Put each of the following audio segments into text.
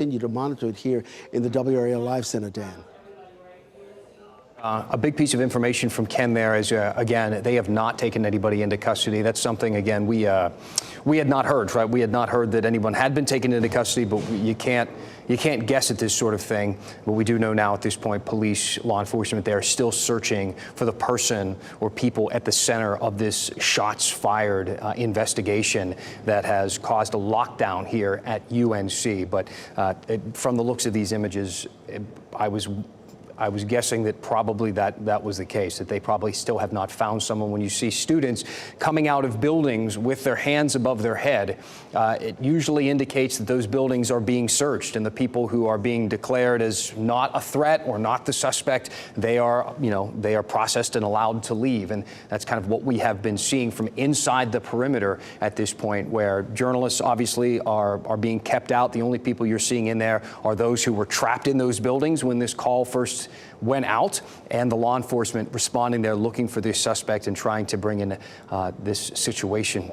continue to monitor it here in the WRAL Live Center, Dan. A big piece of information from Ken there is, again, they have not taken anybody into custody. That's something, again, we had not heard, right? We had not heard that anyone had been taken into custody, but you can't guess at this sort of thing. But we do know now at this point, police, law enforcement, they're still searching for the person or people at the center of this shots fired investigation that has caused a lockdown here at UNC. But from the looks of these images, I was guessing that probably that was the case, that they probably still have not found someone. When you see students coming out of buildings with their hands above their head, it usually indicates that those buildings are being searched, and the people who are being declared as not a threat or not the suspect, they are processed and allowed to leave. And that's kind of what we have been seeing from inside the perimeter at this point, where journalists obviously are being kept out. The only people you're seeing in there are those who were trapped in those buildings when this call first went out, and the law enforcement responding there looking for this suspect and trying to bring in this situation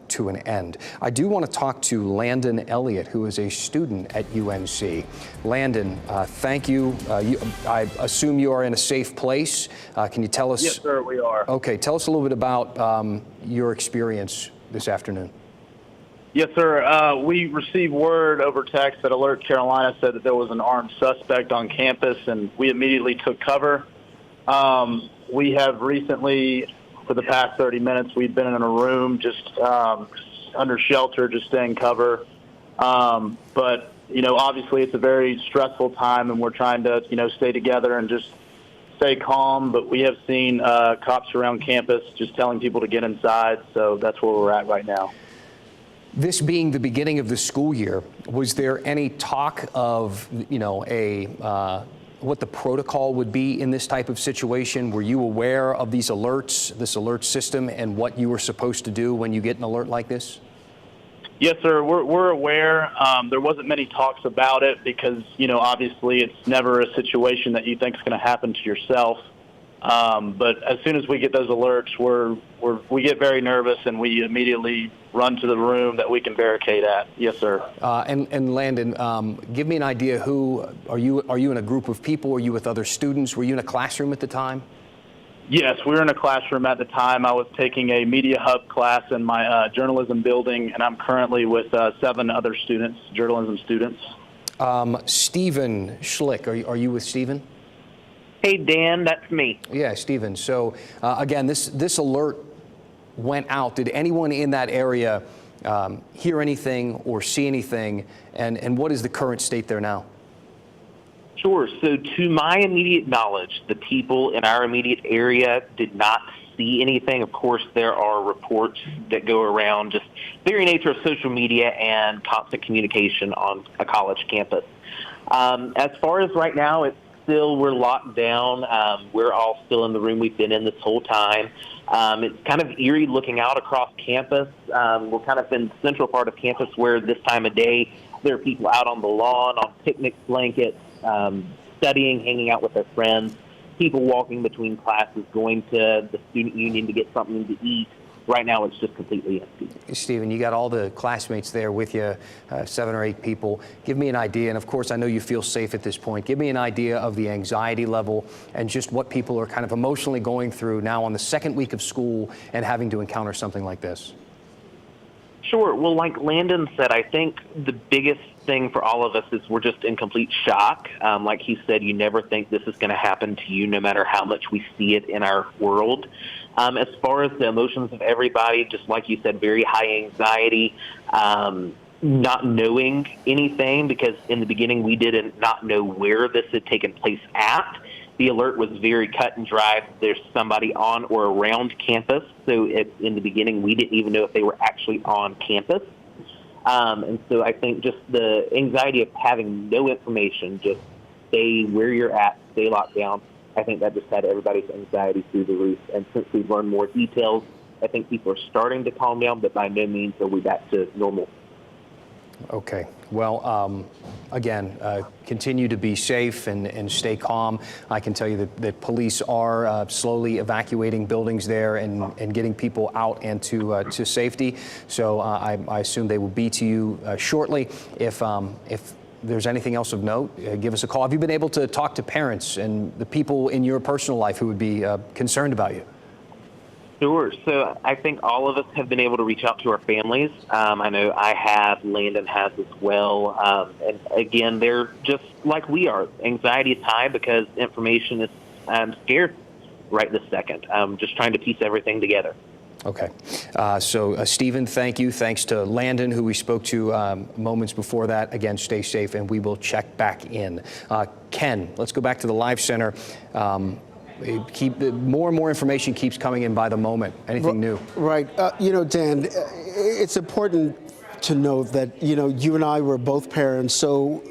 to an end. I do want to talk to Landon Elliott, who is a student at UNC. Landon, thank you. I assume you are in a safe place. Can you tell us? Yes, sir, we are. Okay, tell us a little bit about your experience this afternoon. Yes, sir. We received word over text that Alert Carolina said that there was an armed suspect on campus, and we immediately took cover. We have recently, for the past 30 minutes, we've been in a room just under shelter, just staying cover. But, obviously it's a very stressful time, and we're trying to, stay together and just stay calm. But we have seen cops around campus just telling people to get inside, so that's where we're at right now. This being the beginning of the school year, was there any talk of, what the protocol would be in this type of situation? Were you aware of these alerts, this alert system, and what you were supposed to do when you get an alert like this? Yes, sir. We're aware. There wasn't many talks about it because, obviously it's never a situation that you think is going to happen to yourself. But as soon as we get those alerts, we get very nervous, and we immediately run to the room that we can barricade at. Yes, sir. And Landon, give me an idea. Are you in a group of people? Are you with other students? Were you in a classroom at the time? Yes, we were in a classroom at the time. I was taking a media hub class in my journalism building, and I'm currently with 7 other students, journalism students. Stephen Schlick, are you with Stephen? Hey, Dan, that's me. Yeah, Stephen. So, again, this alert went out. Did anyone in that area hear anything or see anything? And what is the current state there now? Sure. So, to my immediate knowledge, the people in our immediate area did not see anything. Of course, there are reports that go around, just the very nature of social media and constant communication on a college campus. As far as right now, we're locked down. We're all still in the room we've been in this whole time. It's kind of eerie looking out across campus. We're kind of in the central part of campus where this time of day there are people out on the lawn, on picnic blankets, studying, hanging out with their friends, people walking between classes, going to the student union to get something to eat. Right now, it's just completely empty. Stephen, you got all the classmates there with you, 7 or 8 people. Give me an idea, and of course, I know you feel safe at this point. Give me an idea of the anxiety level and just what people are kind of emotionally going through now on the second week of school and having to encounter something like this. Sure. Well, like Landon said, I think the biggest thing for all of us is we're just in complete shock. Like he said, you never think this is going to happen to you, no matter how much we see it in our world. As far as the emotions of everybody, just like you said, very high anxiety, not knowing anything, because in the beginning we did not know where this had taken place at. The alert was very cut and dry. There's somebody on or around campus. So in the beginning, we didn't even know if they were actually on campus. And so I think just the anxiety of having no information, just stay where you're at, stay locked down, I think that just had everybody's anxiety through the roof. And since we've learned more details, I think people are starting to calm down, but by no means are we back to normal. Okay. Well, again, continue to be safe and stay calm. I can tell you that police are slowly evacuating buildings there and getting people out and to safety. So I assume they will be to you shortly. If there's anything else of note, give us a call. Have you been able to talk to parents and the people in your personal life who would be concerned about you? Sure. So I think all of us have been able to reach out to our families. I know I have, Landon has as well. And again, they're just like we are. Anxiety is high because information is scarce right this second. Just trying to piece everything together. Okay. So, Stephen, thank you. Thanks to Landon, who we spoke to moments before that. Again, stay safe, and we will check back in. Ken, let's go back to the Live Center. More and more information keeps coming in by the moment. Anything new? Right. You know, Dan, it's important to know that, you know, you and I were both parents, so